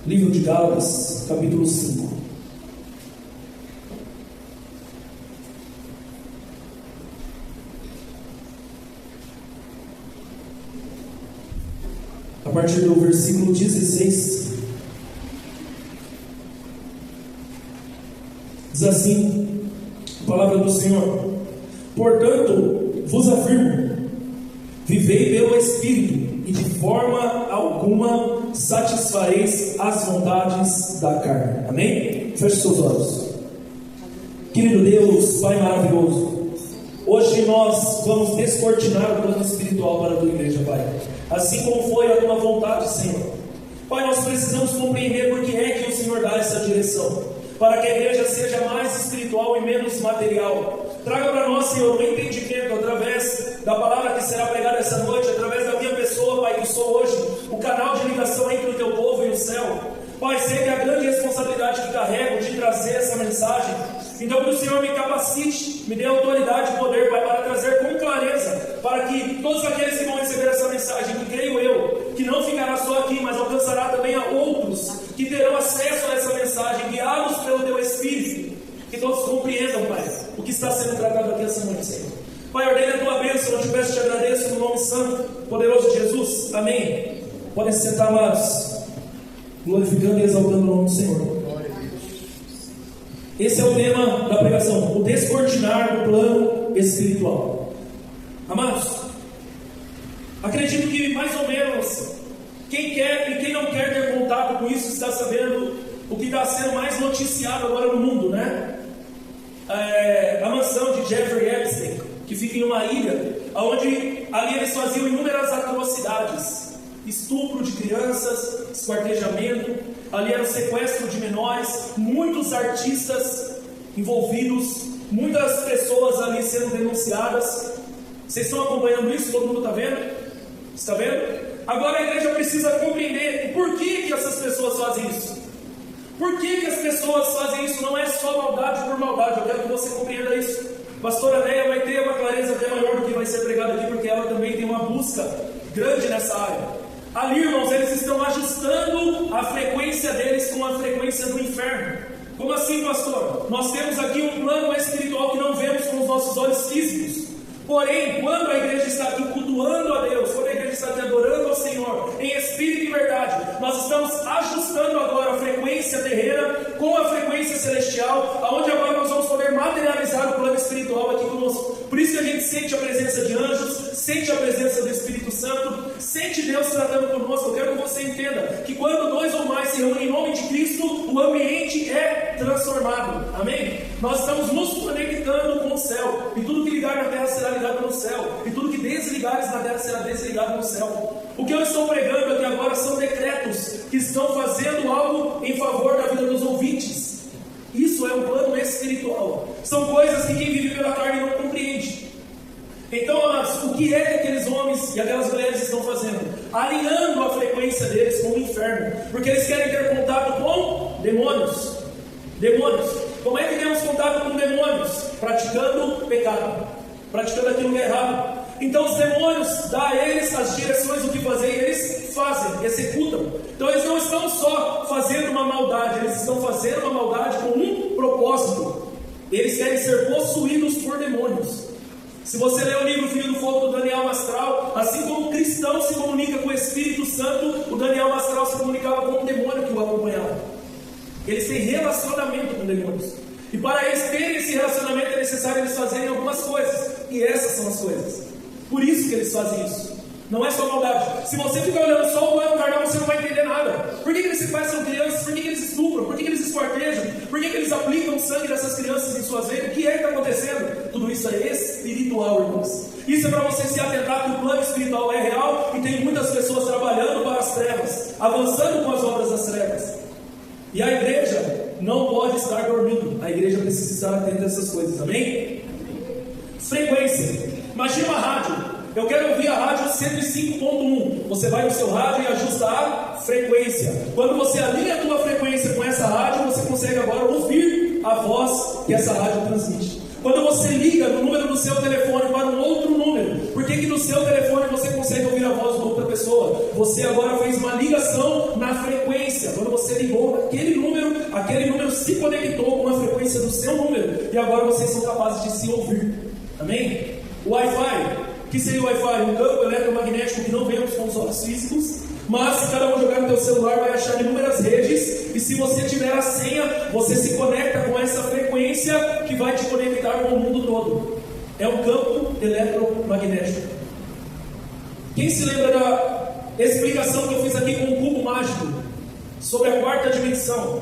Livro de Gálatas, capítulo 5. A partir do versículo 16, diz assim a palavra do Senhor: portanto, vos afirmo, vivei pelo Espírito, e de forma alguma satisfareis as vontades da carne. Amém? Feche seus olhos. Querido Deus, Pai maravilhoso, hoje nós vamos descortinar o plano espiritual para a tua igreja, Pai, assim como foi a tua vontade, Senhor. Pai, nós precisamos compreender por que é que o Senhor dá essa direção, para que a igreja seja mais espiritual e menos material. Traga para nós, Senhor, um entendimento através da palavra que será pregada essa noite, através da minha pessoa, Pai, que sou hoje o canal de ligação entre o teu povo e o céu. Pai, sei que a grande responsabilidade que carrego de trazer essa mensagem. Então que o Senhor me capacite, me dê autoridade e poder, Pai, para trazer com clareza, para que todos aqueles que vão receber essa mensagem, que creio eu, que não ficará só aqui, mas alcançará também a outros, que terão acesso a essa mensagem, guiados pelo teu Espírito, que todos compreendam, Pai, o que está sendo tratado aqui essa noite, Senhor. Pai, ordena a tua bênção, eu te peço e te agradeço no nome santo, poderoso de Jesus. Amém. Podem se sentar, amados, glorificando e exaltando o nome do Senhor. Esse é o tema da pregação, o descortinar do plano espiritual. Amados, acredito que mais ou menos quem quer e quem não quer ter contato com isso está sabendo o que está sendo mais noticiado agora no mundo, né? A mansão de Jeffrey Epstein, que fica em uma ilha, onde ali eles faziam inúmeras atrocidades, estupro de crianças, esquartejamento, ali era o sequestro de menores, muitos artistas envolvidos, muitas pessoas ali sendo denunciadas. Vocês estão acompanhando isso? Todo mundo está vendo? Está vendo? Agora a igreja precisa compreender por que essas pessoas fazem isso. Por que as pessoas fazem isso? Não é só maldade por maldade. Eu quero que você compreenda isso. Pastora Leia vai ter uma clareza até maior do que vai ser pregado aqui, porque ela também tem uma busca grande nessa área. Ali, irmãos, eles estão ajustando a frequência deles com a frequência do inferno. Como assim, pastor? Nós temos aqui um plano espiritual que não vemos com os nossos olhos físicos. Porém, quando a igreja está aqui cultuando a Deus, quando a igreja está aqui adorando ao Senhor, em espírito e verdade, nós estamos ajustando agora a frequência terrena com a frequência celestial, aonde agora nós vamos poder materializar o plano espiritual aqui conosco. Por isso que a gente sente a presença de anjos, sente a presença do Espírito Santo, sente Deus tratando conosco. Eu quero que você entenda que quando dois ou mais se reúnem em nome de Cristo, o ambiente é transformado. Amém? Nós estamos nos conectando com o céu, e tudo que ligar na terra será ligado no céu, e tudo que desligares na terra será desligado no céu. O que eu estou pregando aqui agora são decretos que estão fazendo algo em favor da vida dos ouvintes. Isso é um plano espiritual. São coisas que quem vive pela carne não compreende. Então, amados, o que é que aqueles homens e aquelas mulheres estão fazendo? Alinhando a frequência deles com o inferno, porque eles querem ter contato com demônios. Demônios. Como é que temos contato com demônios? Praticando pecado, praticando aquilo que é errado. Então os demônios dão a eles as direções do que fazer, e eles fazem, executam. Então eles não estão só fazendo uma maldade, eles estão fazendo uma maldade com um propósito. Eles querem ser possuídos por demônios. Se você ler o livro Filho do Fogo do Daniel Mastral, assim como o cristão se comunica com o Espírito Santo, o Daniel Mastral se comunicava com um demônio que o acompanhava. Eles têm relacionamento com demônios, e para eles terem esse relacionamento é necessário eles fazerem algumas coisas, e essas são as coisas. Por isso que eles fazem isso. Não é só maldade. Se você ficar olhando só o plano carnal, você não vai entender nada. Por que eles sequestram crianças? Por que eles estupram? Por que eles esquartejam? Por que eles aplicam o sangue dessas crianças em suas veias? O que é que está acontecendo? Tudo isso é espiritual, irmãos. Isso é para você se atentar que o plano espiritual é real, e tem muitas pessoas trabalhando para as trevas, avançando com as obras das trevas. E a igreja não pode estar dormindo. A igreja precisa estar atenta a essas coisas. Amém? Frequência. Imagina uma rádio. Eu quero ouvir a rádio 105.1. Você vai no seu rádio e ajusta a frequência. Quando você alinha a tua frequência com essa rádio, você consegue agora ouvir a voz que essa rádio transmite. Quando você liga no número do seu telefone para um outro número, por que no seu telefone você consegue ouvir a voz de outra pessoa? Você agora fez uma ligação na frequência. Quando você aquele número se conectou com a frequência do seu número, e agora vocês são capazes de se ouvir. Amém? O Wi-Fi, o que seria o Wi-Fi? Um campo eletromagnético que não vemos com os olhos físicos, mas se cada um jogar no teu celular vai achar inúmeras redes, e se você tiver a senha, você se conecta com essa frequência que vai te conectar com o mundo todo. É um campo eletromagnético. Quem se lembra da explicação que eu fiz aqui com o cubo mágico sobre a quarta dimensão?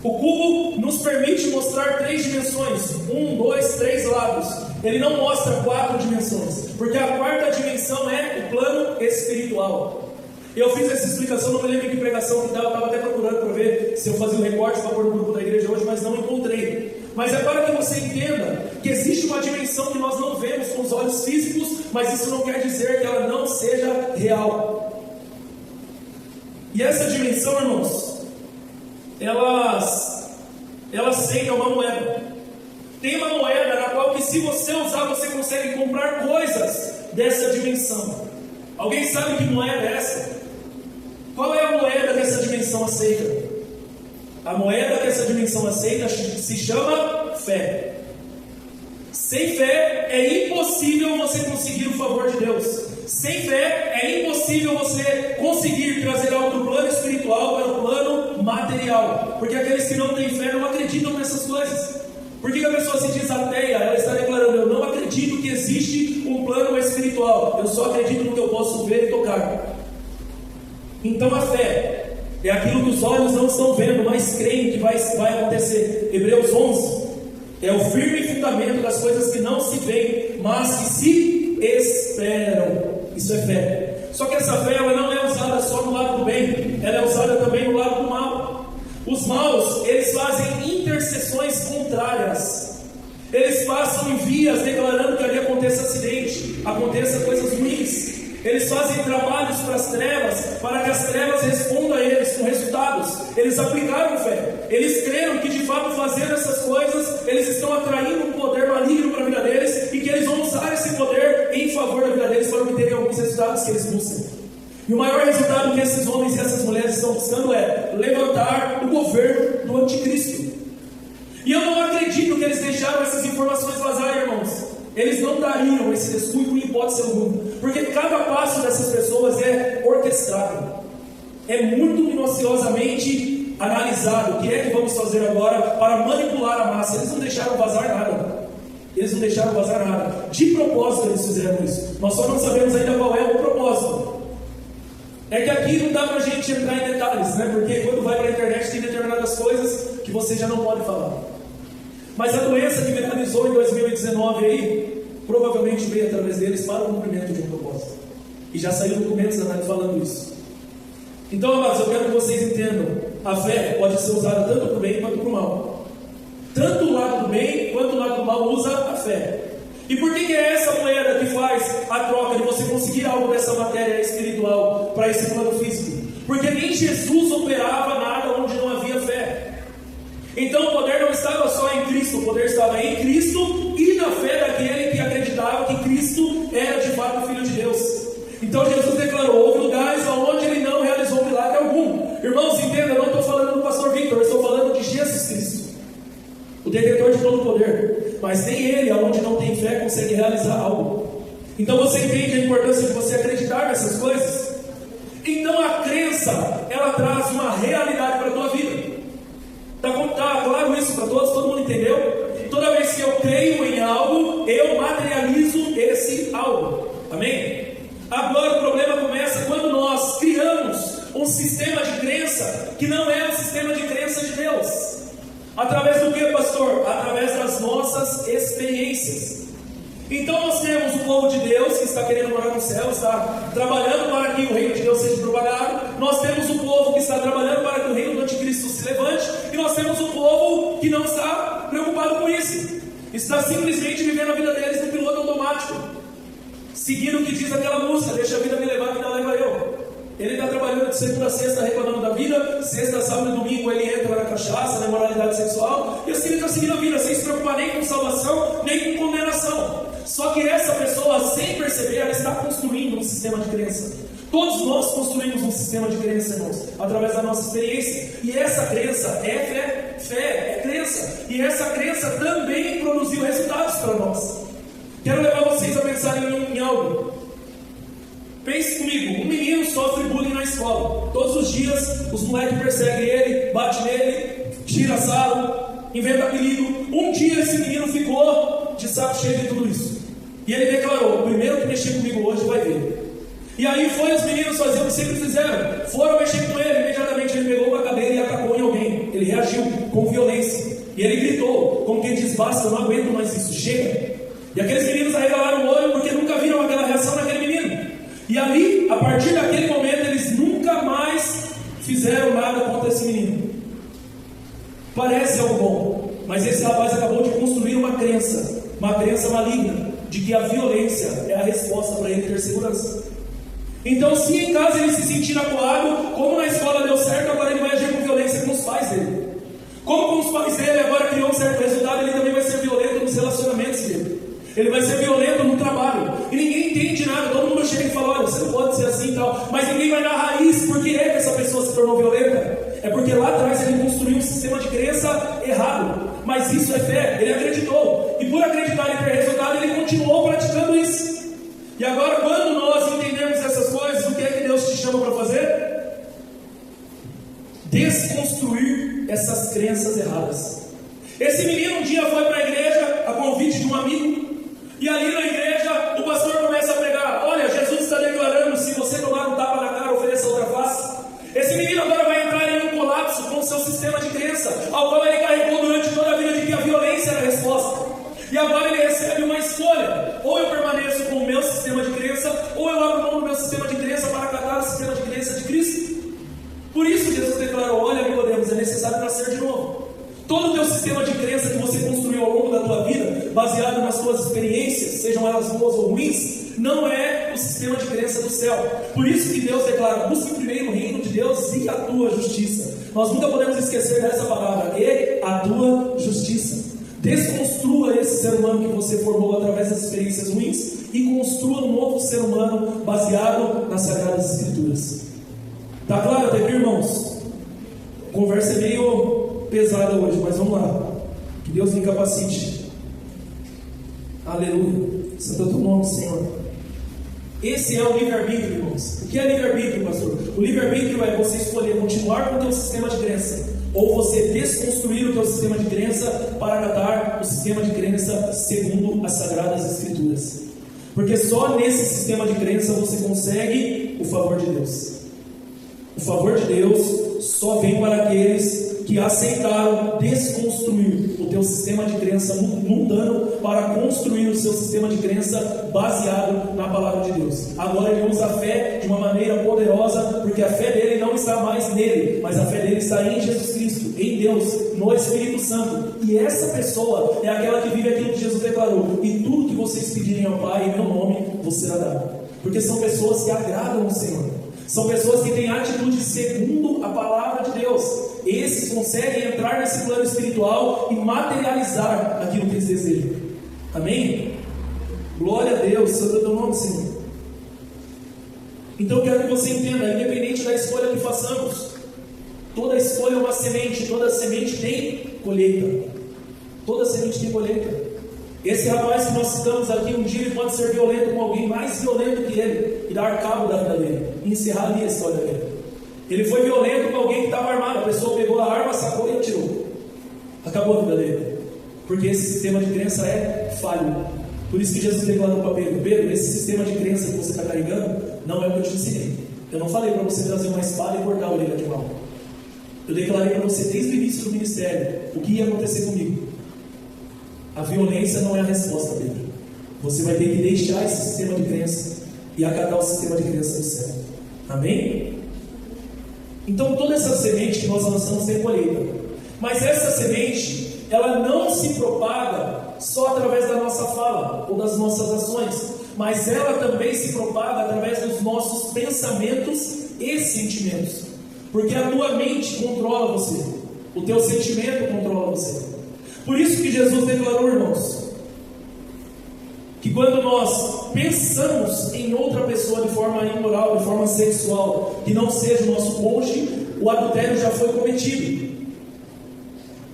O cubo nos permite mostrar 3 dimensões, 1, 2, 3 lados. Ele não mostra 4 dimensões, porque a quarta dimensão é o plano espiritual. Eu fiz essa explicação, não me lembro que pregação que dava, eu estava até procurando para ver se eu fazia um recorte para pôr no grupo da igreja hoje, mas não encontrei. Mas é para que você entenda que existe uma dimensão que nós não vemos com os olhos físicos, mas isso não quer dizer que ela não seja real. E essa dimensão, irmãos, elas têm uma moeda. Tem uma moeda na qual que se você usar, você consegue comprar coisas dessa dimensão. Alguém sabe que moeda é essa? Qual é a moeda que essa dimensão aceita? A moeda que essa dimensão aceita se chama fé. Sem fé é impossível você conseguir o favor de Deus. Sem fé é impossível você conseguir trazer algo do plano espiritual para o plano material. Porque aqueles que não têm fé não acreditam nessas coisas. Por que a pessoa se diz ateia? Ela está declarando: eu não acredito que existe um plano espiritual. Eu só acredito no que eu posso ver e tocar. Então a fé é aquilo que os olhos não estão vendo, mas creem que vai acontecer. Hebreus 11 é o firme fundamento das coisas que não se veem, mas que se esperam. Isso é fé. Só que essa fé ela não é usada só no lado do bem, ela é usada também no lado do mal. Os maus, eles fazem intercessões contrárias. Eles passam em vias declarando que ali aconteça acidente, aconteça coisas ruins. Eles fazem trabalhos para as trevas, para que as trevas respondam a eles com resultados. Eles aplicaram fé. Eles creram que de fato fazendo essas coisas, eles estão atraindo um poder maligno para a vida deles, e que eles vão usar esse poder em favor da vida deles para obterem alguns resultados que eles buscam. E o maior resultado que esses homens e essas mulheres estão buscando é levantar o governo do anticristo. E eu não acredito que eles deixaram essas informações vazarem, irmãos. Eles não dariam esse descuido em hipótese alguma, porque cada passo dessas pessoas é orquestrado, é muito minuciosamente analisado. O que é que vamos fazer agora para manipular a massa? Eles não deixaram vazar nada. Eles não deixaram vazar nada. De propósito eles fizeram isso. Nós só não sabemos ainda qual é o propósito. É que aqui não dá para a gente entrar em detalhes, né? Porque quando vai para a internet tem determinadas coisas que você já não pode falar. Mas a doença que viralizou em 2019 aí, provavelmente veio através deles para o cumprimento de um propósito. E já saiu documentos falando isso. Então, amados, eu quero que vocês entendam: a fé pode ser usada tanto para o bem quanto para o mal. Tanto o lado do bem quanto o lado do mal usa a fé. E por que é essa moeda que faz a troca de você conseguir algo dessa matéria espiritual para esse plano físico? Porque nem Jesus operava nada onde não havia fé. Então o poder não estava só em Cristo, o poder estava em Cristo e na fé daquele que acreditava que Cristo era de fato o Filho de Deus. Então Jesus declarou: houve lugares onde ele não realizou milagre algum. Irmãos, entenda, eu não estou falando do pastor Victor, eu estou falando de Jesus Cristo, o detentor de todo o poder. Mas nem ele, aonde não tem fé, consegue realizar algo. Então você entende a importância de você acreditar nessas coisas? Então a crença, ela traz uma realidade para a tua vida. Está claro isso para todos? Todo mundo entendeu? Toda vez que eu creio em algo, eu materializo esse algo. Amém? Agora o problema começa quando nós criamos um sistema de crença que não é o sistema de crença de Deus. Através do que, pastor? Através das nossas experiências. Então nós temos o povo de Deus que está querendo morar no céu, está trabalhando para que o reino de Deus seja propagado. Nós temos o povo que está trabalhando para que o reino do anticristo se levante. E nós temos o povo que não está preocupado com isso, está simplesmente vivendo a vida deles no piloto automático, seguindo o que diz aquela música: deixa a vida me levar, a vida leva eu. Ele está trabalhando de segunda a sexta, reclamando da vida. Sexta, sábado e domingo ele entra na cachaça, na imoralidade sexual, e assim ele está seguindo a vida, sem se preocupar nem com salvação, nem com condenação. Só que essa pessoa, sem perceber, ela está construindo um sistema de crença. Todos nós construímos um sistema de crença, irmãos, através da nossa experiência. E essa crença é fé é crença. E essa crença também produziu resultados para nós. Quero levar vocês a pensar em algo. Pense comigo, um menino sofre bullying na escola. Todos os dias, os moleques perseguem ele, bate nele, tira sarro, inventa apelido. Um dia esse menino ficou de saco cheio de tudo isso. E ele declarou: o primeiro que mexer comigo hoje vai ver. E aí os meninos faziam o que sempre fizeram. Foram mexer com ele, imediatamente ele pegou uma cadeira e atacou em alguém. Ele reagiu com violência. E ele gritou, como quem diz: basta, eu não aguento mais isso, chega. E aqueles meninos arregalaram o olho porque nunca viram aquela reação naquele menino. E ali, a partir daquele momento, eles nunca mais fizeram nada contra esse menino. Parece algo bom, mas esse rapaz acabou de construir uma crença maligna, de que a violência é a resposta para ele ter segurança. Então, se em casa ele se sentir acuado, como na escola deu certo, agora ele vai agir com violência com os pais dele. Como com os pais dele agora criou um certo resultado, ele também vai ser violento nos relacionamentos dele. Ele vai ser violento no trabalho. E ninguém entende nada. Todo mundo chega e fala: olha, você não pode ser assim e tal. Mas ninguém vai dar raiz. Por que é que essa pessoa se tornou violenta? É porque lá atrás ele construiu um sistema de crença errado. Mas isso é fé. Ele acreditou. E por acreditar em ter resultado, ele continuou praticando isso. E agora, quando nós entendemos essas coisas, o que é que Deus te chama para fazer? Desconstruir essas crenças erradas. Esse menino um dia foi para a igreja a convite de um amigo. E ali na igreja, o pastor começa a pregar: olha, Jesus está declarando, se você tomar um tapa na cara, ofereça outra face. Esse menino agora vai entrar em um colapso com o seu sistema de crença, ao qual ele carregou durante toda a vida, de que a violência era a resposta. E agora ele recebe uma escolha: ou eu permaneço com o meu sistema de crença, ou eu abro mão do meu sistema de crença para acatar o sistema de crença de Cristo. Por isso Jesus declarou: olha, Nicodemos, é necessário nascer de novo. Todo o teu sistema de crença que você construiu ao longo da tua vida, baseado nas tuas experiências, sejam elas boas ou ruins, não é o sistema de crença do céu. Por isso que Deus declara: busque primeiro o reino de Deus e a tua justiça. Nós nunca podemos esquecer dessa palavra: e a tua justiça. Desconstrua esse ser humano que você formou através das experiências ruins e construa um novo ser humano baseado nas Sagradas Escrituras. Tá claro até aqui, irmãos? A conversa é meio pesada hoje, mas vamos lá. Que Deus me capacite. Aleluia. Santo é o teu nome, Senhor. Esse é o livre-arbítrio, irmãos. O que é livre-arbítrio, pastor? O livre-arbítrio é você escolher continuar com o teu sistema de crença, ou você desconstruir o teu sistema de crença para acatar o sistema de crença segundo as Sagradas Escrituras. Porque só nesse sistema de crença você consegue o favor de Deus. O favor de Deus só vem para aqueles que aceitaram desconstruir o teu sistema de crença mundano para construir o seu sistema de crença baseado na palavra de Deus. Agora ele usa a fé de uma maneira poderosa, porque a fé dele não está mais nele, mas a fé dele está em Jesus Cristo, em Deus, no Espírito Santo. E essa pessoa é aquela que vive aquilo que Jesus declarou: e tudo que vocês pedirem ao Pai em meu nome vos será dado. Porque são pessoas que agradam ao Senhor. São pessoas que têm atitude segundo a palavra de Deus. Esses conseguem entrar nesse plano espiritual e materializar aquilo que eles desejam. Amém? Glória a Deus, santo é o teu nome, Senhor. Então eu quero que você entenda, independente da escolha que façamos, toda escolha é uma semente, toda semente tem colheita. Toda semente tem colheita. Esse rapaz que nós citamos aqui, um dia ele pode ser violento com alguém mais violento que ele e dar cabo da vida dele, e encerrar ali a história dele. Ele foi violento com alguém que estava armado, a pessoa pegou a arma, sacou e atirou. Acabou a vida dele. Porque esse sistema de crença é falho. Por isso que Jesus declarou para Pedro: Pedro, esse sistema de crença que você está carregando não é o que eu te ensinei. Eu não falei para você trazer uma espada e cortar a orelha de mal. Eu declarei para você desde o início do ministério o que ia acontecer comigo. A violência não é a resposta, Pedro. Você vai ter que deixar esse sistema de crença e acatar o sistema de crença do céu. Amém? Então toda essa semente que nós lançamos tem colheita. Mas essa semente, ela não se propaga só através da nossa fala ou das nossas ações, mas ela também se propaga através dos nossos pensamentos e sentimentos. Porque a tua mente controla você, o teu sentimento controla você. Por isso que Jesus declarou, irmãos, que quando nós pensamos em outra pessoa de forma imoral, de forma sexual, que não seja o nosso cônjuge, o adultério já foi cometido.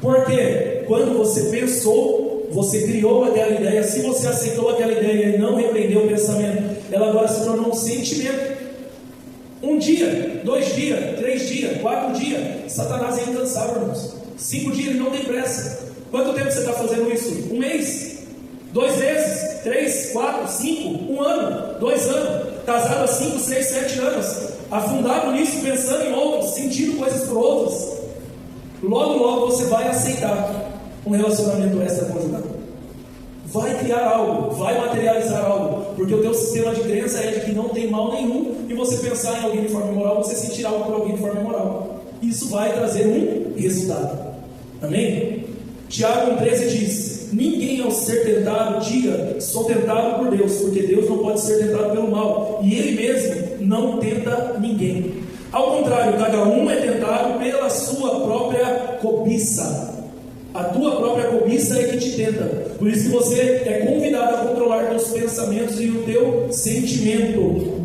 Porque quando você pensou, você criou aquela ideia, se você aceitou aquela ideia e não repreendeu o pensamento, ela agora se tornou um sentimento. 1 dia, 2 dias, 3 dias, 4 dias, Satanás é incansável, irmãos. 5 dias, ele não tem pressa. Quanto tempo você está fazendo isso? 1 mês? 2 meses? 3, 4, 5, 1 ano, 2 anos, casado há 5, 6, 7 anos, afundado nisso, pensando em outros, sentindo coisas por outros. Logo você vai aceitar um relacionamento extraconjugal. Vai criar algo, vai materializar algo, porque o teu sistema de crença é de que não tem mal nenhum, e você pensar em alguém de forma imoral, você sentir algo por alguém de forma imoral. Isso vai trazer um resultado. Amém? Tiago 1,13 diz: ninguém ao ser tentado diga, sou tentado por Deus, porque Deus não pode ser tentado pelo mal, e Ele mesmo não tenta ninguém. Ao contrário, cada um é tentado pela sua própria cobiça. A tua própria cobiça é que te tenta. Por isso que você é convidado a controlar teus pensamentos e o teu sentimento.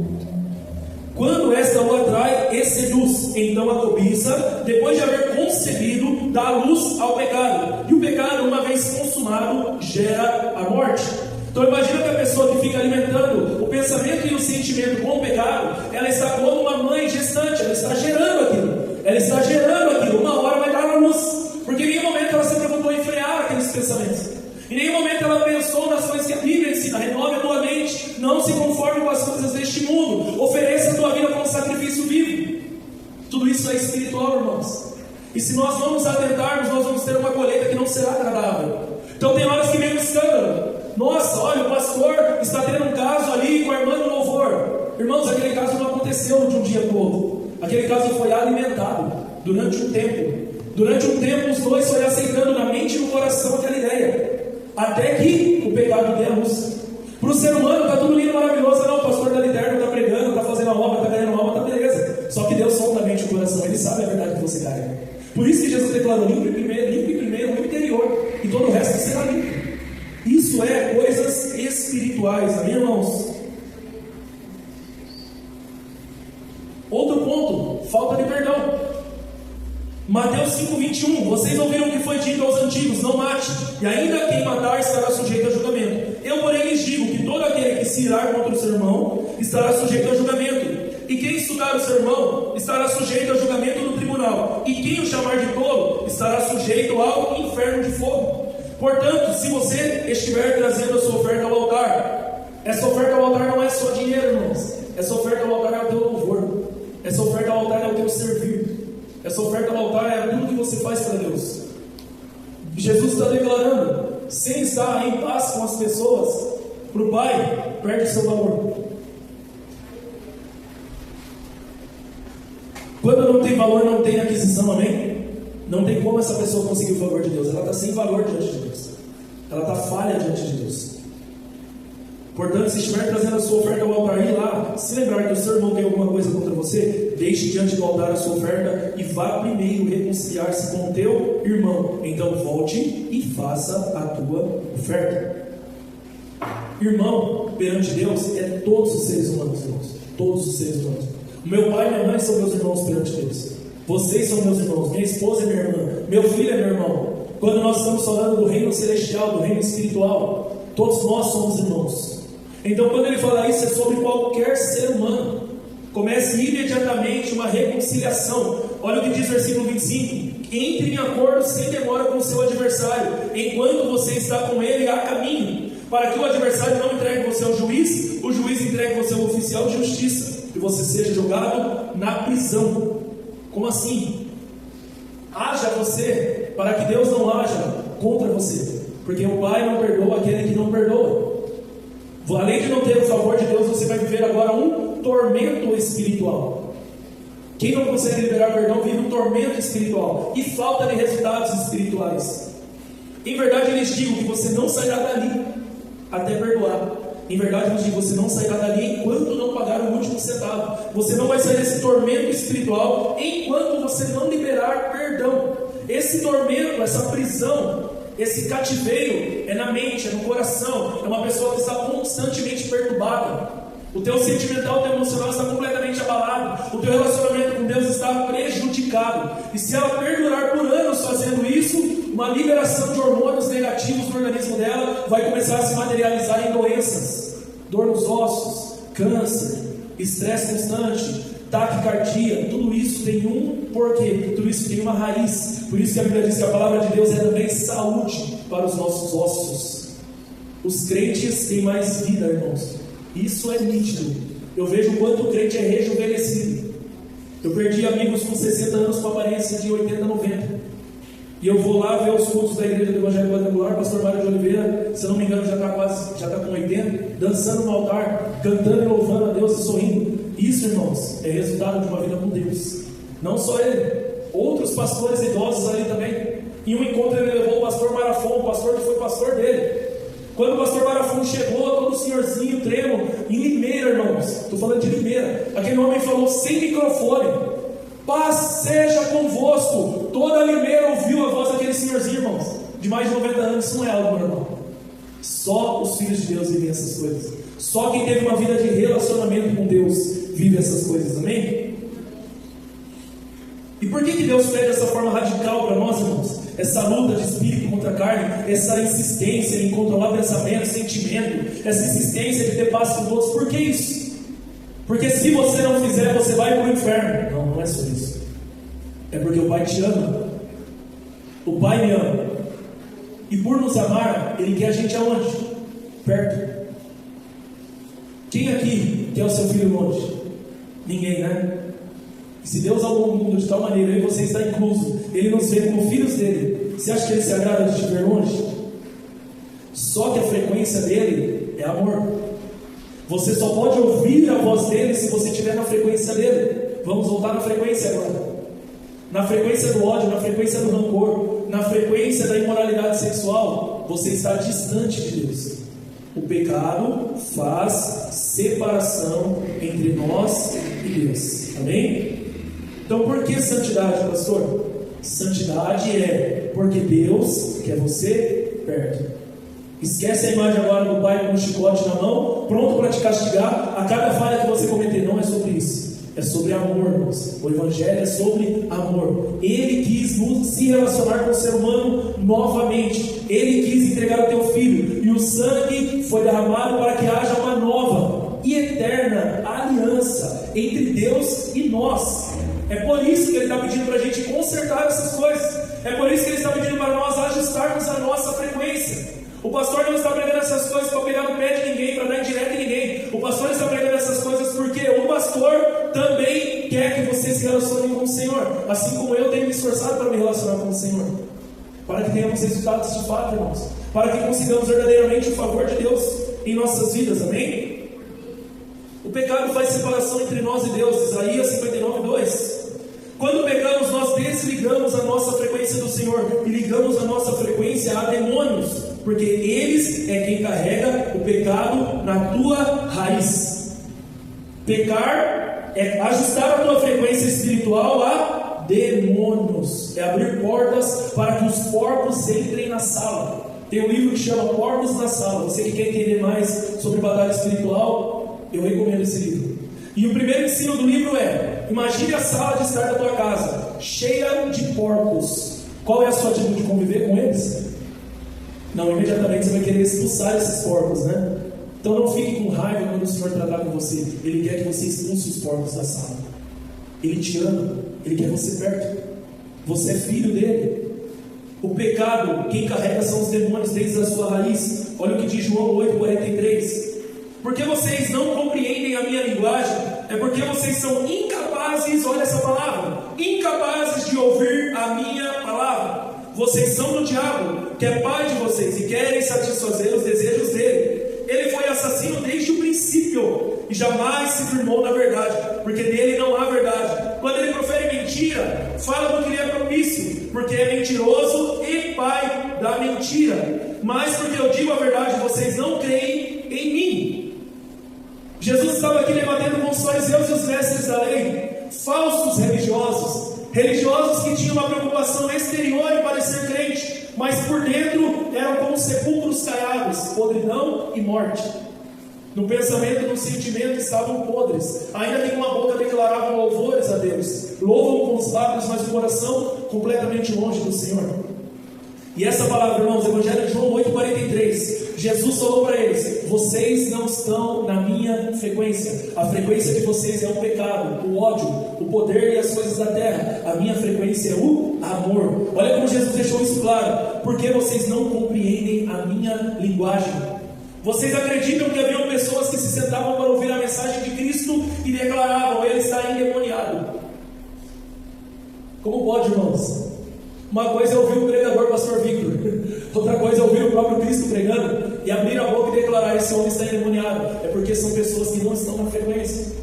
Quando esta o atrai e seduz, então a cobiça, depois de haver concebido, dá luz ao pecado. E o pecado, uma vez consumado, gera a morte. Então imagina que a pessoa que fica alimentando o pensamento e o sentimento com o pecado, ela está como uma mãe gestante, ela está gerando aquilo. Ela está gerando aquilo, uma hora vai dar a luz. Porque em nenhum momento ela se preocupou em frear aqueles pensamentos. Em nenhum momento ela pensou nas coisas que a Bíblia ensina. Renove a tua mente, não se conforme com as coisas deste mundo, ofereça a tua vida como sacrifício vivo. Tudo isso é espiritual, irmãos. E se nós não nos atentarmos, nós vamos ter uma colheita que não será agradável. Então tem horas que vem um escândalo. Nossa, olha, o pastor está tendo um caso ali com a irmã do louvor. Irmãos, aquele caso não aconteceu de um dia para o outro. Aquele caso foi alimentado durante um tempo. Durante um tempo os dois foram aceitando na mente e no coração aquela ideia, até que o pecado deu a luz. Para o ser humano está tudo lindo e maravilhoso. Não, o pastor está liderando, está pregando, está fazendo a obra, está ganhando a obra, está beleza. Só que Deus sonda a mente e o coração, Ele sabe a verdade que você carrega. Por isso que Jesus declarou: limpe primeiro o interior, e todo o resto será limpo. Isso é coisas espirituais, amém, irmãos? Outro ponto, falta de perdão. Mateus 5,21: vocês ouviram o que foi dito aos antigos: não mate, e ainda quem matar estará sujeito a julgamento. Eu, porém, lhes digo que todo aquele que se irar contra o seu irmão estará sujeito a julgamento. E quem estudar o seu irmão estará sujeito a julgamento no tribunal. E quem o chamar de tolo estará sujeito ao inferno de fogo. Portanto, se você estiver trazendo a sua oferta ao altar, essa oferta ao altar não é só dinheiro, irmãos. Essa oferta ao altar é o teu louvor. Essa oferta ao altar é o teu servir. Essa oferta ao altar é tudo que você faz para Deus. Jesus está declarando: sem estar em paz com as pessoas, para o Pai, perde o seu valor. Quando não tem valor, não tem aquisição, amém? Não tem como essa pessoa conseguir o favor de Deus. Ela está sem valor diante de Deus. Ela está falha diante de Deus. Portanto, se estiver trazendo a sua oferta ao altar, ir lá, se lembrar que o seu irmão tem alguma coisa contra você, deixe diante do altar a sua oferta e vá primeiro reconciliar-se com o teu irmão. Então volte e faça a tua oferta. Irmão, perante Deus, é todos os seres humanos, irmãos. Todos os seres humanos. O meu pai e minha mãe são meus irmãos perante Deus. Vocês são meus irmãos. Minha esposa é minha irmã. Meu filho é meu irmão. Quando nós estamos falando do reino celestial, do reino espiritual, todos nós somos irmãos. Então, quando ele fala isso, é sobre qualquer ser humano. Comece imediatamente uma reconciliação. Olha o que diz o versículo 25: entre em acordo sem demora com o seu adversário, enquanto você está com ele a caminho, para que o adversário não entregue você ao juiz, o juiz entregue você ao oficial de justiça, e você seja jogado na prisão. Como assim? Haja você, para que Deus não haja contra você, porque o Pai não perdoa aquele que não perdoa. Além de não ter o favor de Deus, você vai viver agora um tormento espiritual. Quem não consegue liberar perdão vive um tormento espiritual e falta de resultados espirituais. Em verdade, eu lhes digo que você não sairá dali até perdoar. Em verdade, eu lhes digo, você não sairá dali enquanto não pagar o último centavo. Você não vai sair desse tormento espiritual enquanto você não liberar perdão. Esse tormento, essa prisão, esse cativeiro é na mente, é no coração, é uma pessoa que está constantemente perturbada. O teu sentimental, o teu emocional está completamente abalado, o teu relacionamento com Deus está prejudicado, e se ela perdurar por anos fazendo isso, uma liberação de hormônios negativos no organismo dela vai começar a se materializar em doenças, dor nos ossos, câncer, estresse constante, taquicardia. Tudo isso tem um porquê, tudo isso tem uma raiz. Por isso que a Bíblia diz que a palavra de Deus é também saúde para os nossos ossos. Os crentes têm mais vida, irmãos. Isso é nítido. Eu vejo o quanto o crente é rejuvenescido. Eu perdi amigos com 60 anos com aparência de 80, 90. E eu vou lá ver os cultos da igreja do Evangelho Quadrangular, pastor Mário de Oliveira, se eu não me engano já está com 80, dançando no altar, cantando e louvando a Deus e sorrindo. Isso, irmãos, é resultado de uma vida com Deus. Não só ele, outros pastores idosos ali também. Em um encontro ele levou o pastor Marafon, o pastor que foi pastor dele. Quando o pastor Marafon chegou, todo senhorzinho, tremo, em Limeira, irmãos, estou falando de Limeira, aquele homem falou sem microfone: paz seja convosco. Toda Limeira ouviu a voz daquele senhorzinho, irmãos, de mais de 90 anos. Isso não é algo normal. Só os filhos de Deus vivem essas coisas. Só quem teve uma vida de relacionamento com Deus vive essas coisas, amém? E por que Deus pede dessa forma radical para nós, irmãos? Essa luta de espírito contra a carne, essa insistência em controlar pensamento, sentimento, essa insistência de ter paz com todos. Por que isso? Porque se você não fizer, você vai para o inferno. Não, não é só isso. É porque o Pai te ama. O Pai me ama. E por nos amar, Ele quer a gente aonde? Perto. Quem aqui quer o seu filho longe? Ninguém, né? E se Deus amou o mundo de tal maneira, eu e você está incluso, Ele nos vê como filhos dele. Você acha que Ele se agrada de te ver longe? Só que a frequência dele é amor. Você só pode ouvir a voz dele se você estiver na frequência dele. Vamos voltar na frequência agora. Na frequência do ódio, na frequência do rancor, na frequência da imoralidade sexual, você está distante de Deus. O pecado faz separação entre nós e Deus. Amém? Então por que santidade, pastor? Santidade é porque Deus quer você perto. Esquece a imagem agora do pai com um chicote na mão, pronto para te castigar a cada falha que você cometer. Não é sobre isso. É sobre amor, irmãos. O Evangelho é sobre amor. Ele quis se relacionar com o ser humano novamente. Ele quis entregar o teu filho. E o sangue foi derramado para que haja uma nova e eterna aliança entre Deus e nós. É por isso que Ele está pedindo para a gente consertar essas coisas. É por isso que Ele está pedindo para nós ajustarmos a nossa frequência. O pastor não está pregando essas coisas para pegar no pé de ninguém, para dar indireta em ninguém. O pastor está pregando essas coisas porque o pastor também quer que você se relacione com o Senhor, assim como eu tenho me esforçado para me relacionar com o Senhor, para que tenhamos resultados de fato, irmãos, para que consigamos verdadeiramente o favor de Deus em nossas vidas, amém? O pecado faz separação entre nós e Deus. Isaías 59:2. Quando pecamos, nós desligamos a nossa frequência do Senhor e ligamos a nossa frequência a demônios, porque eles é quem carrega o pecado na tua raiz. Pecar é ajustar a tua frequência espiritual a demônios, é abrir portas para que os porcos entrem na sala. Tem um livro que chama Porcos na Sala. Você que quer entender mais sobre batalha espiritual, eu recomendo esse livro. E o primeiro ensino do livro é: imagine a sala de estar da tua casa cheia de porcos. Qual é a sua atitude de conviver com eles? Não, imediatamente você vai querer expulsar esses porcos, né? Então não fique com raiva quando o Senhor tratar com você. Ele quer que você expulse os porcos da sala. Ele te ama, Ele quer você perto. Você é filho dele. O pecado, quem carrega são os demônios desde a sua raiz. Olha o que diz João 8:43. Porque vocês não compreendem a minha linguagem, é porque vocês são incapazes, olha essa palavra, incapazes de ouvir a minha palavra. Vocês são do diabo, que é pai de vocês, e querem satisfazer os desejos dele. Ele foi assassino desde o princípio, e jamais se firmou na verdade, porque nele não há verdade. Quando ele profere mentira, fala do que lhe é propício, porque é mentiroso e pai da mentira. Mas porque eu digo a verdade, vocês não creem em mim. Jesus estava aqui debatendo com os fariseus e os mestres da lei, falsos religiosos que tinham uma preocupação exterior em parecer crente, mas por dentro sepulcros caiados, podridão e morte. No pensamento e no sentimento estavam podres. Ainda que uma boca declaravam louvores a Deus. Louvam com os lábios, mas o coração completamente longe do Senhor. E essa palavra, irmãos, Evangelho de João 8,43. Jesus falou para eles: vocês não estão na minha frequência. A frequência de vocês é o pecado, o ódio, o poder e as coisas da terra. A minha frequência é o amor. Olha como Jesus deixou isso claro. Porque vocês não compreendem a minha linguagem. Vocês acreditam que haviam pessoas que se sentavam para ouvir a mensagem de Cristo e declaravam: ele está endemoniado. Como pode, irmãos? Uma coisa é ouvir o pregador, pastor Victor. Outra coisa é ouvir o próprio Cristo pregando e abrir a boca e declarar: esse homem está endemoniado. É porque são pessoas que não estão na frequência.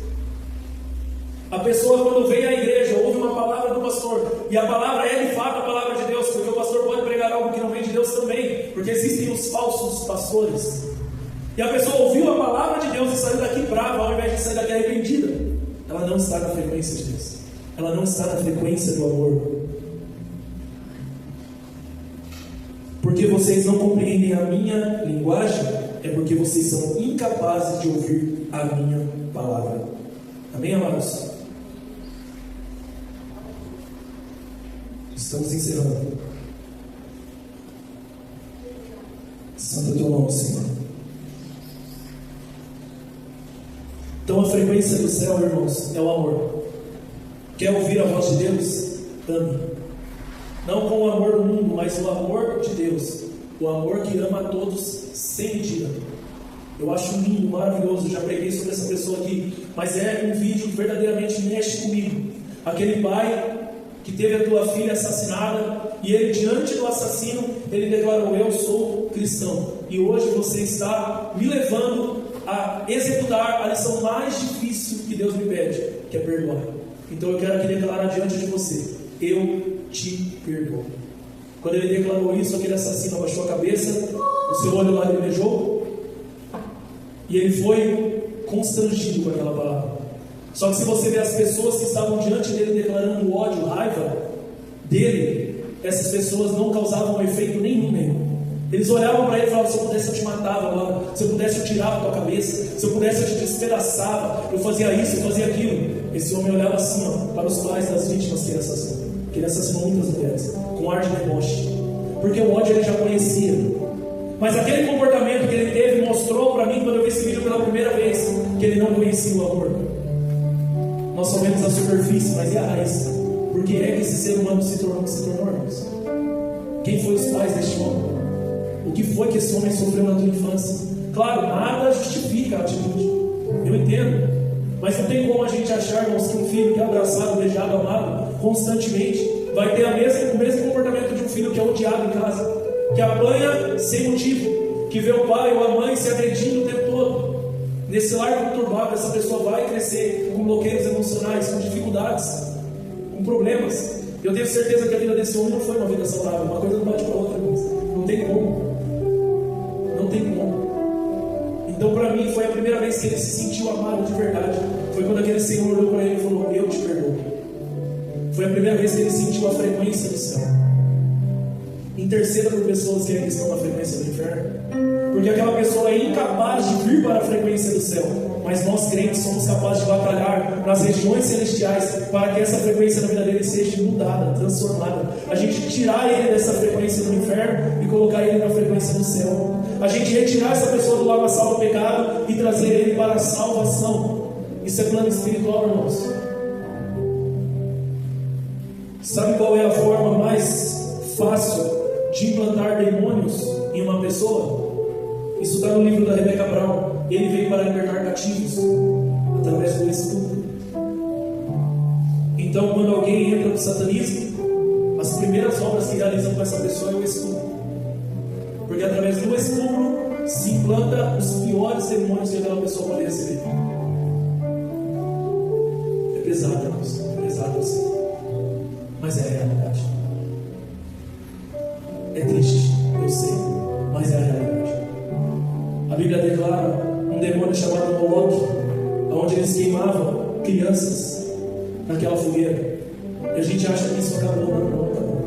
A pessoa, quando vem à igreja, ouve uma palavra do pastor, e a palavra é de fato a palavra de Deus, porque o pastor pode pregar algo que não vem de Deus também, porque existem os falsos pastores. E a pessoa ouviu a palavra de Deus e saiu daqui brava, ao invés de sair daqui arrependida. Ela não está na frequência de Deus. Ela não está na frequência do amor. Porque vocês não compreendem a minha linguagem, é porque vocês são incapazes de ouvir a minha palavra. Amém, amados? Estamos encerrando. Santo teu nome, Senhor. Então a frequência do céu, irmãos, é o amor. Quer ouvir a voz de Deus? Ame. Não com o amor do mundo, mas o amor de Deus. O amor que ama a todos sem medida. Eu acho lindo, maravilhoso. Já preguei sobre essa pessoa aqui. Mas é um vídeo que verdadeiramente mexe comigo. Aquele pai que teve a tua filha assassinada, e ele, diante do assassino, ele declarou: eu sou cristão. E hoje você está me levando a executar a lição mais difícil que Deus me pede, que é perdoar. Então eu quero aqui declarar diante de você: eu te perdoo. Quando ele declarou isso, aquele assassino abaixou a cabeça, o seu olho lacrimejou, e ele foi constrangido com aquela palavra. Só que se você vê as pessoas que estavam diante dele declarando ódio, raiva dele, essas pessoas não causavam efeito nenhum. Eles olhavam para ele e falavam: se eu pudesse eu te matava agora, se eu pudesse eu tirava a tua cabeça, se eu pudesse eu te despedaçava, eu fazia isso, eu fazia aquilo. Esse homem olhava assim, ó, para os pais das vítimas que ele assassinou muitas mulheres, com ar de deboche, porque o ódio ele já conhecia. Mas aquele comportamento que ele teve mostrou para mim, quando eu vi esse vídeo pela primeira vez, que ele não conhecia o amor. Nós só vemos a superfície, mas e a raiz? Por que é que esse ser humano se tornou, irmãos? Quem foi os pais deste homem? O que foi que esse homem sofreu na tua infância? Claro, nada justifica a atitude. Eu entendo. Mas não tem como a gente achar, irmãos, que um filho que é abraçado, beijado, amado constantemente vai ter o mesmo comportamento de um filho que é odiado em casa, que apanha sem motivo, que vê o pai ou a mãe se agredindo o tempo todo. Nesse lar conturbado, essa pessoa vai crescer com bloqueios emocionais, com dificuldades, com problemas. Eu tenho certeza que a vida desse homem não foi uma vida saudável. Uma coisa não bate com a outra, irmãos. Não tem como. Não tem como. Então, para mim, foi a primeira vez que ele se sentiu amado de verdade. Foi quando aquele Senhor olhou para ele e falou: eu te perdoo. Foi a primeira vez que ele sentiu a frequência do céu. Interceda por pessoas que ainda estão na frequência do inferno, porque aquela pessoa é incapaz de vir para a frequência do céu. Mas nós crentes somos capazes de batalhar nas regiões celestiais para que essa frequência na vida dele seja mudada, transformada. A gente tirar ele dessa frequência do inferno e colocar ele na frequência do céu. A gente retirar essa pessoa do lamaçal do pecado e trazer ele para a salvação. Isso é plano espiritual, irmãos. Sabe qual é a forma mais fácil de implantar demônios em uma pessoa? Isso está no livro da Rebecca Brown. Ele veio para libertar cativos através do estupro. Então, quando alguém entra no satanismo, as primeiras obras que realizam com essa pessoa é o estupro. Porque através do estupro se implanta os piores demônios que aquela pessoa pode receber. É pesado, irmãos. É pesado assim. Mas é a realidade. É triste, eu sei, mas é a realidade. A Bíblia declara um demônio chamado Moloque, onde eles queimavam crianças naquela fogueira. E a gente acha que isso acabou, não acabou.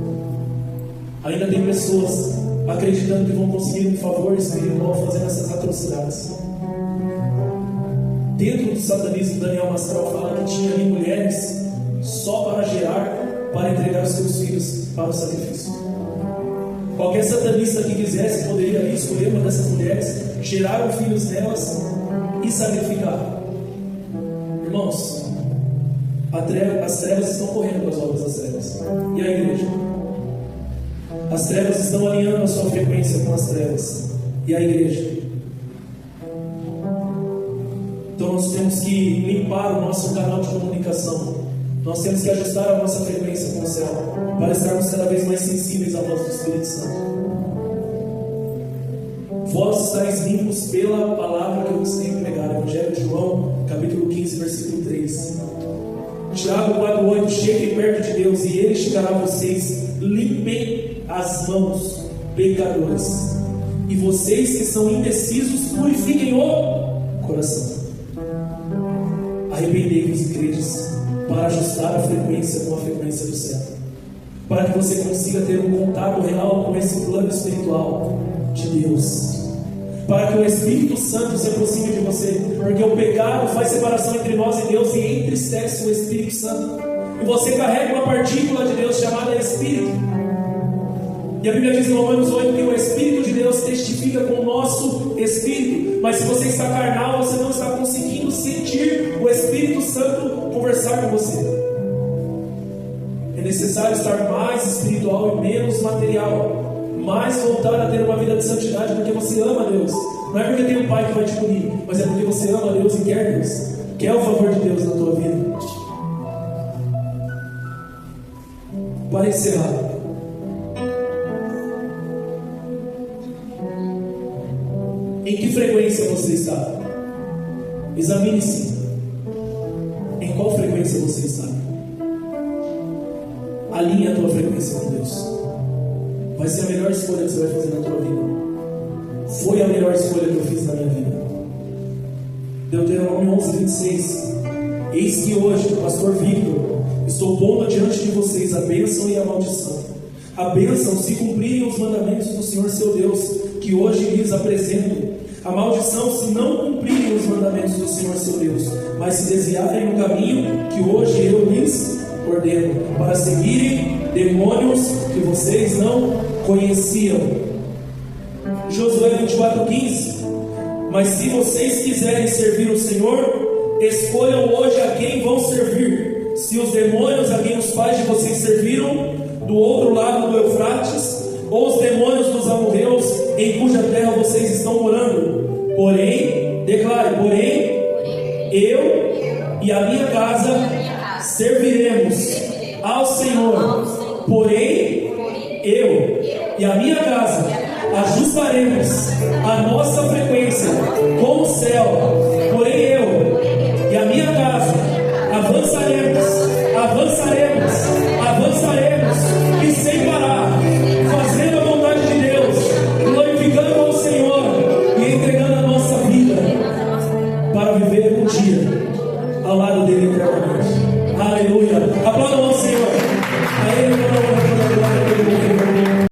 Ainda tem pessoas acreditando que vão conseguir um favor espiritual fazendo essas atrocidades. Dentro do satanismo, Daniel Mastral fala que tinha ali mulheres só para gerar, para entregar os seus filhos para o sacrifício. Qualquer satanista que quisesse poderia ali escolher uma dessas mulheres, gerar os filhos delas e sacrificar. Irmãos, as trevas estão correndo com as obras das trevas. E a igreja? As trevas estão alinhando a sua frequência com as trevas. E a igreja? Então nós temos que limpar o nosso canal de comunicação. Nós temos que ajustar a nossa frequência com o céu, para estarmos cada vez mais sensíveis à voz do Espírito Santo. Vós estáis limpos pela palavra que eu vos tenho pregado. Evangelho de João, capítulo 15, versículo 3. Tiago 4,8. Cheguem perto de Deus e Ele chegará a vocês. Limpem as mãos, pecadores. E vocês que são indecisos, purifiquem o coração. Arrependei-vos e credes, para ajustar a frequência com a frequência do céu, para que você consiga ter um contato real com esse plano espiritual de Deus, para que o Espírito Santo se aproxime de você, porque o pecado faz separação entre nós e Deus e entristece o Espírito Santo, e você carrega uma partícula de Deus chamada Espírito. E a Bíblia diz em Romanos 8 que o Espírito de Deus testifica com o nosso Espírito. Mas se você está carnal, você não está conseguindo sentir o Espírito Santo conversar com você. É necessário estar mais espiritual e menos material, mais voltar a ter uma vida de santidade, porque você ama Deus. Não é porque tem um pai que vai te punir, mas é porque você ama Deus e quer Deus, quer o favor de Deus na tua vida. Para encerrar, em que frequência você está? Examine-se. Em qual frequência você está? Alinhe a tua frequência com Deus. Vai ser a melhor escolha que você vai fazer na tua vida. Foi a melhor escolha que eu fiz na minha vida. Deuteronômio 11:26. Eis que hoje, pastor Victor, estou pondo diante de vocês a bênção e a maldição. A bênção se cumprirem os mandamentos do Senhor seu Deus, que hoje lhes apresento. A maldição se não cumprirem os mandamentos do Senhor seu Deus, mas se desviarem do caminho que hoje eu lhes ordeno, para seguirem demônios que vocês não conheciam. Josué 24:15. Mas se vocês quiserem servir o Senhor, escolham hoje a quem vão servir. Se os demônios a quem os pais de vocês serviram do outro lado do Eufrates, ou os demônios dos amorreus em cuja terra vocês estão morando. Porém, declare, eu e a minha casa serviremos ao Senhor. Porém, eu e a minha casa ajustaremos a nossa frequência com o céu. Porém, eu e a minha casa avançaremos e sem parar, fazendo a vontade de Deus, glorificando ao Senhor e entregando a nossa vida para viver um dia ao lado dele eternamente. Aleluia! Aplaudam ao Senhor. A Ele toda a